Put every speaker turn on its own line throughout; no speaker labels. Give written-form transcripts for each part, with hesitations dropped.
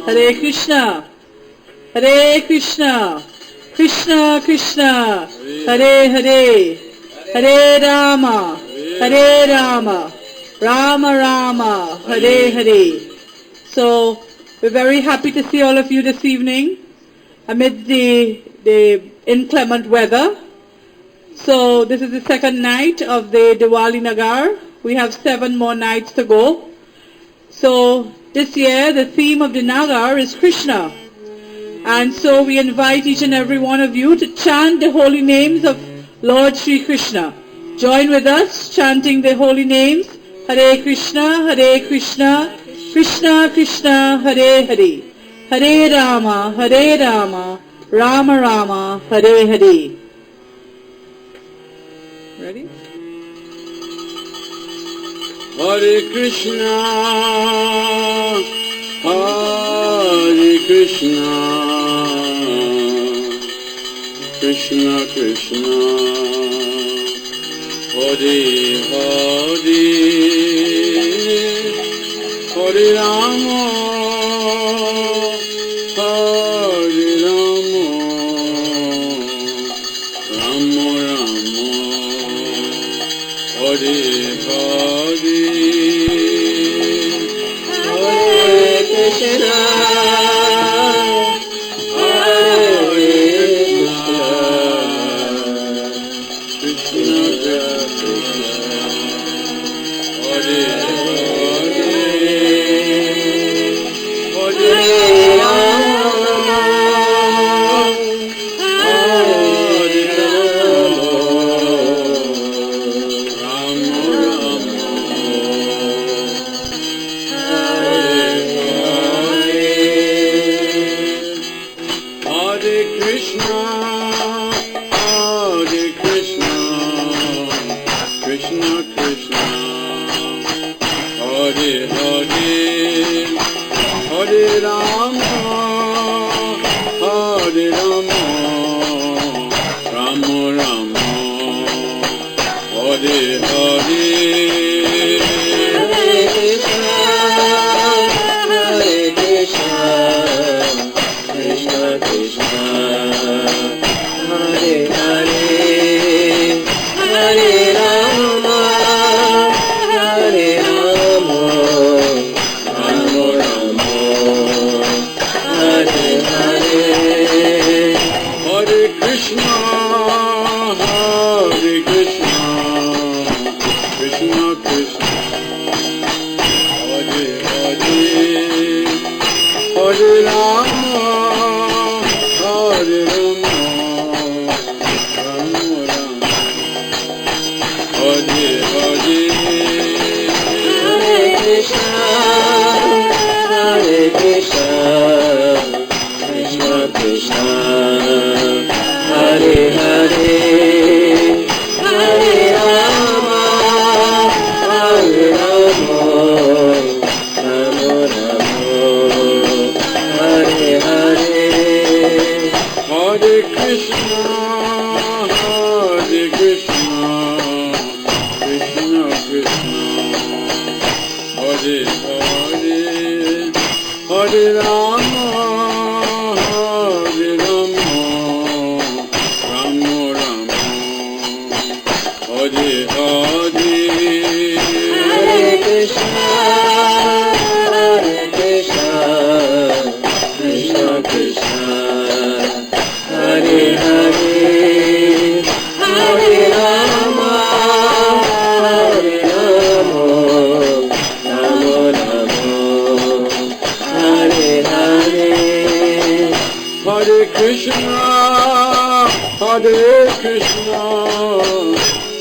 Hare Krishna, Hare Krishna, Krishna Krishna, Hare Hare, Hare Rama, Hare Rama, Rama Rama, Hare Hare. So we're very happy to see all of you this evening amid the inclement weather. So this is the second night of the Diwali Nagar. We have 7 more nights to go. So this year the theme of the Nagar is Krishna. And so we invite each and every one of you to chant the holy names of Lord Sri Krishna. Join with us chanting the holy names. Hare Krishna, Krishna Krishna, Hare Hare. Hare Rama, Rama Rama, Hare Hare. Ready?
Hare Krishna, Krishna Krishna, Hare Hare, Hare Rama, Hare Rama, Rama Rama, Hare Hare, Hare Krishna,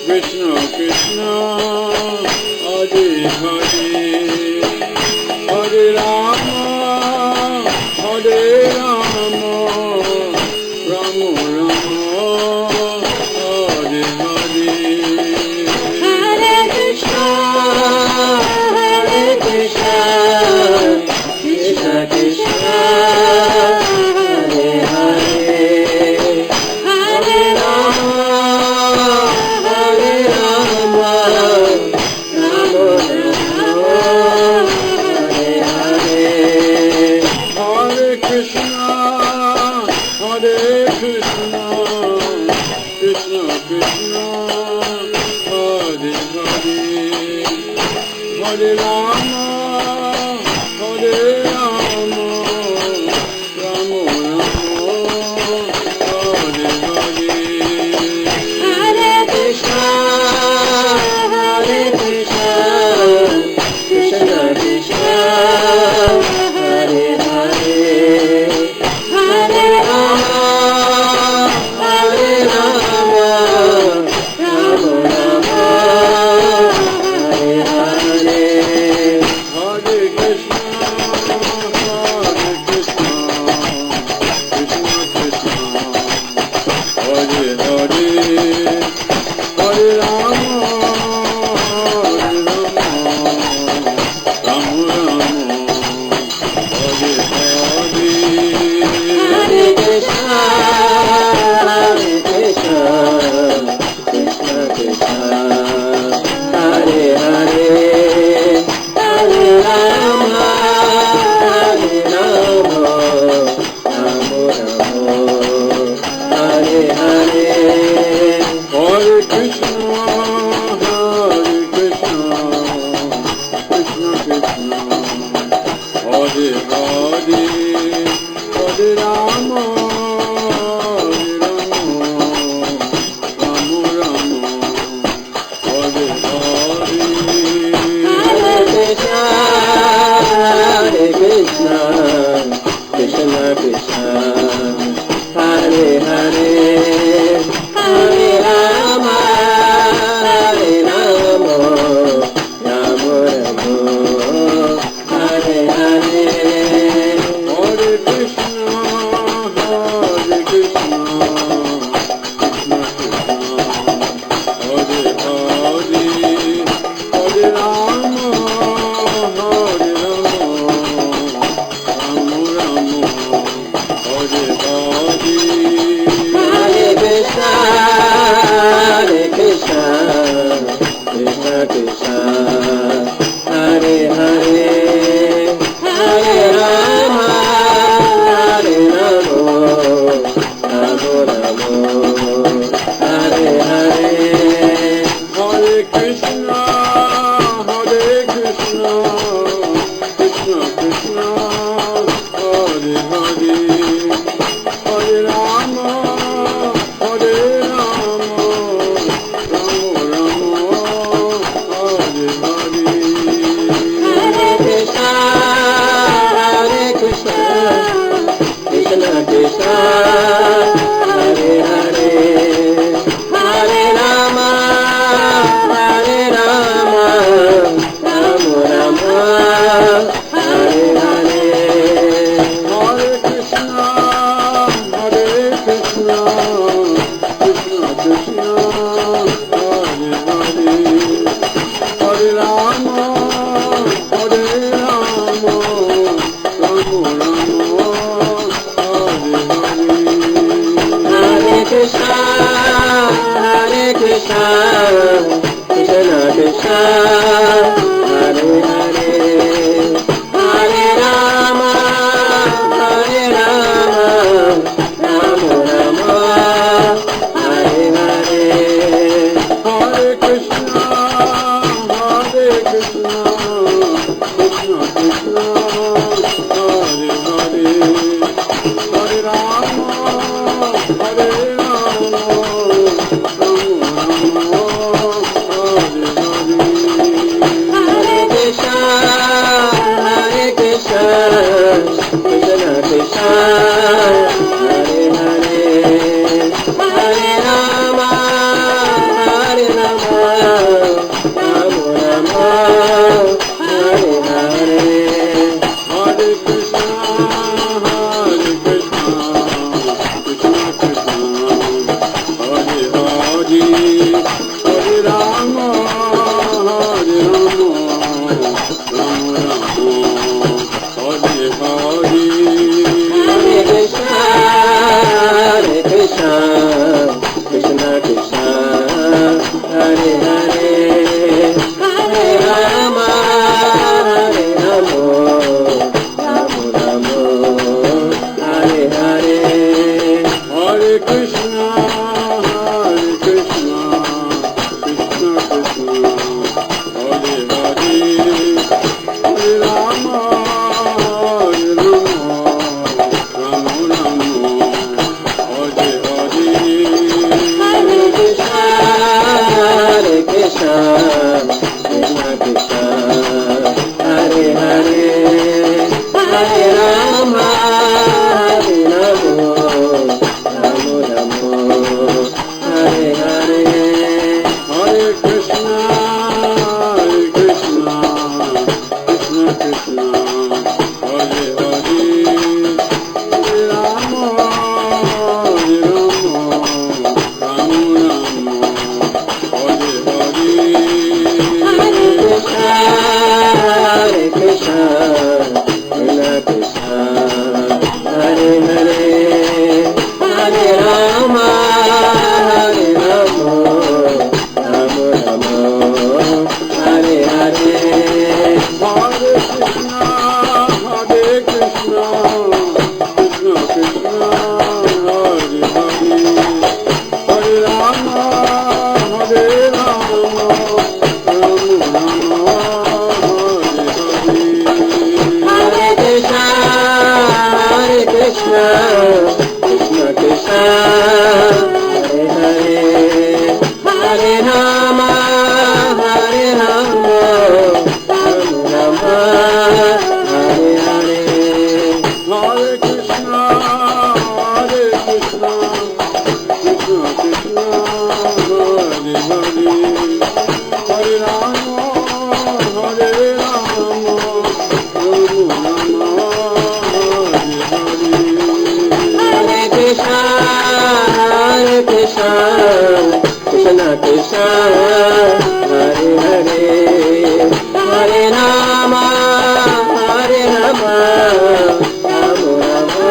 Krishna Hare Hare, Hare Rama, Hare Rama, Rama Rama, Hare Hare.
Hare Krishna, Krishna Krishna, Hare Hare, Hare Rama, Hare Rama, Rama Rama, Hare Hare.
Hare Krishna, Hare Krishna, Krishna Krishna, Hare Hare, Hare Rama, Hare Rama, Rama Rama, Hare Hare.
Hare Krishna, Krishna Krishna, Hare Hare, Hare Rama, Hare Rama, Rama Rama, Hare Hare.
Hare Krishna, Krishna Krishna, Hare Hare, Hare Rama, Hare Rama, Rama Rama, Hare Hare.
Hare Krishna, Krishna Krishna, Hare Hare, Hare Rama, Hare Rama, Rama Rama, Hare Hare.
Hare Krishna, Krishna Krishna, Hare Hare, Hare Rama, Hare Rama, Rama Rama, Hare Hare.
Hare Krishna, Krishna Krishna, Hare Hare, Hare Rama, Hare Rama, Rama Rama, Hare Hare.
Hare Krishna, Krishna Krishna, Hare Hare, Hare Rama, Hare Rama, Rama Rama, Hare Hare.
Hare Krishna, Krishna Krishna, Hare Hare, Hare Rama, Hare Rama, Rama Rama, Hare Hare.
Hare Krishna, Krishna Krishna, Hare Hare, Hare Rama, Hare Rama, Rama Rama, Hare Hare.
Hare Krishna, Krishna Krishna, Hare Hare, Hare Rama, Hare Rama, Rama Rama, Hare Hare.
Hare Krishna, Krishna Krishna, Hare Hare, Hare Rama, Hare Rama, Rama Rama, Hare Hare.
Hare Krishna, Krishna Krishna, Hare Hare, Hare Rama, Hare Rama, Rama Rama, Hare Hare.
Hare Krishna, Krishna Krishna, Hare Hare, Hare Rama, Hare Rama, Rama Rama, Hare Hare.
Hare Krishna, Krishna, Hare Hare, Hare Rama, Hare Rama, Rama Rama, Hare Hare.
Hare Krishna, Krishna Krishna, Hare Hare, Hare Rama, Hare Rama, Rama Rama, Hare Hare.
Hare Krishna, Krishna Krishna, Hare Hare, Hare Rama, Hare Rama, Rama Rama, Hare Hare.
Hare Krishna, Krishna Krishna, Hare Hare, Hare Rama, Hare Rama, Rama Rama, Hare Hare.
Hare Krishna, Krishna Krishna, Hare Hare, Hare Rama, Hare Rama, Rama Rama, Hare Hare.
Hare Krishna, Krishna Krishna, Hare Hare, Hare Rama, Hare Rama, Rama Rama, Hare Hare.
Hare Krishna, Krishna Krishna, Hare Hare, Hare Rama, Hare Rama, Rama Rama, Hare Hare.
Hare Krishna, Krishna Krishna, Hare Hare, Hare Rama, Hare Rama, Rama Rama, Hare Hare.
Hare Krishna, Krishna Krishna, Hare Hare, Hare Rama, Hare Rama, Rama Rama,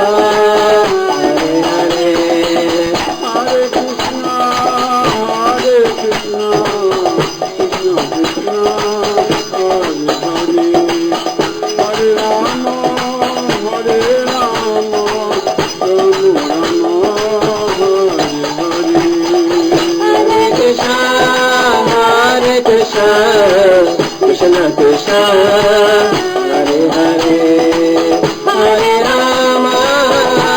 Hare Hare.
Hare Krishna, Krishna Krishna, Hare Hare, Hare Rama, Hare Rama, Rama Rama, Hare Hare.
Hare Krishna, Krishna Krishna, Hare Hare, Hare Rama, Hare Rama,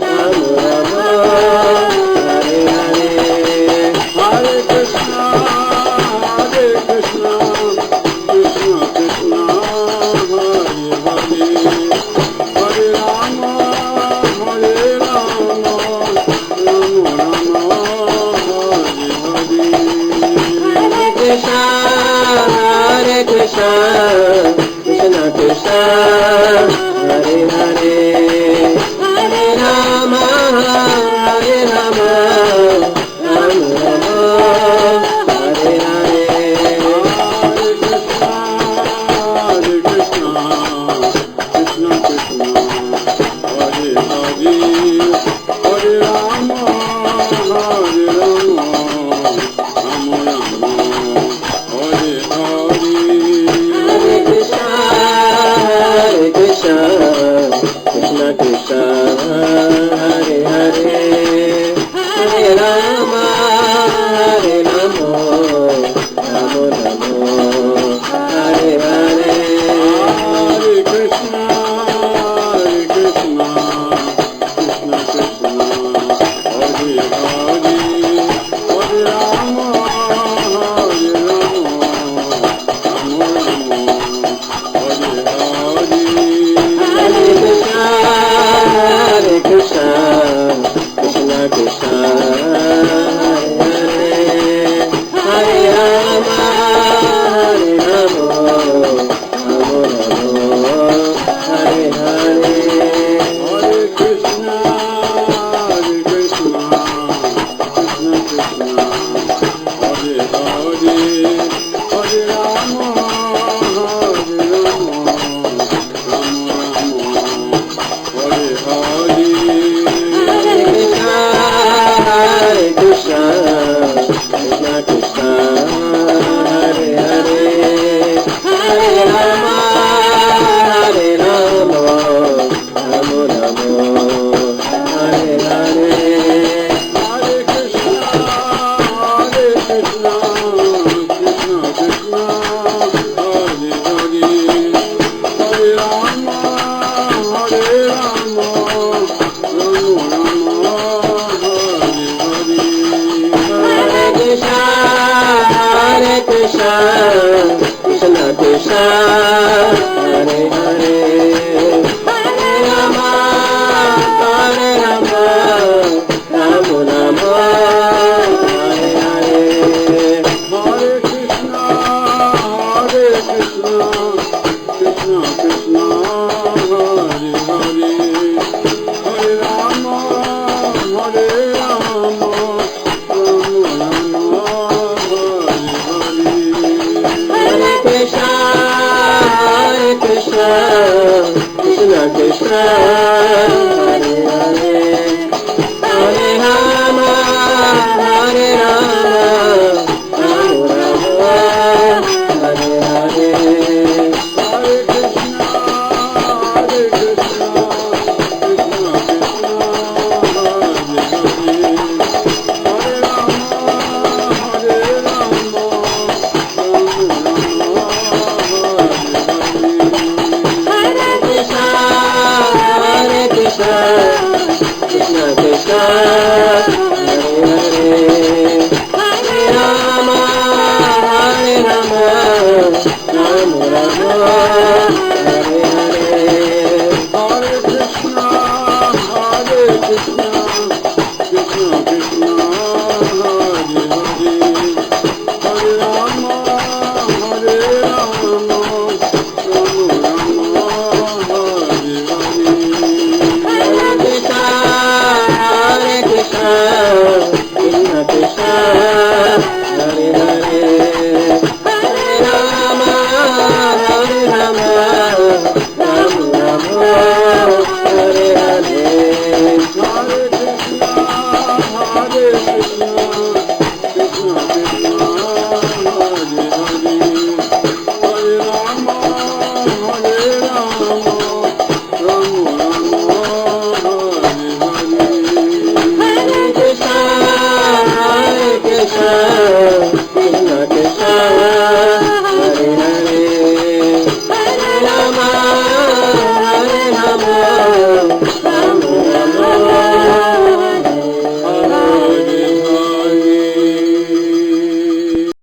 Rama Rama, Hare Hare.
Hare Krishna, Krishna Krishna, Hare Hare, Hare Rama, Hare Rama, Rama Rama, Hare Hare.
Hare Krishna, Krishna Krishna, Hare Hare, Hare Rama, Hare Rama, Rama Rama, Hare Hare.
Hare Krishna, Krishna Krishna, Hare Hare, Hare Rama, Hare Rama, Rama Rama, Hare Hare.
Hare Krishna, Krishna Krishna, Hare Hare, Hare Rama, Hare Rama, Rama Rama, Hare Hare.
Hare Krishna, Krishna Krishna, Hare Hare, Hare Rama, Hare Rama, Rama Rama, Hare Hare.
Hare Krishna, Krishna Krishna, Hare Hare, Hare Rama, Hare Rama, Rama Rama, Hare Hare.
Hare Krishna, Krishna
Krishna Krishna, Hare Hare, Hare Rama, Rama Rama, Hare Hare.
Hare Krishna, Krishna Krishna, Hare Hare, Hare Rama, Rama Rama, Hare Hare.
Hare Krishna, Krishna Krishna,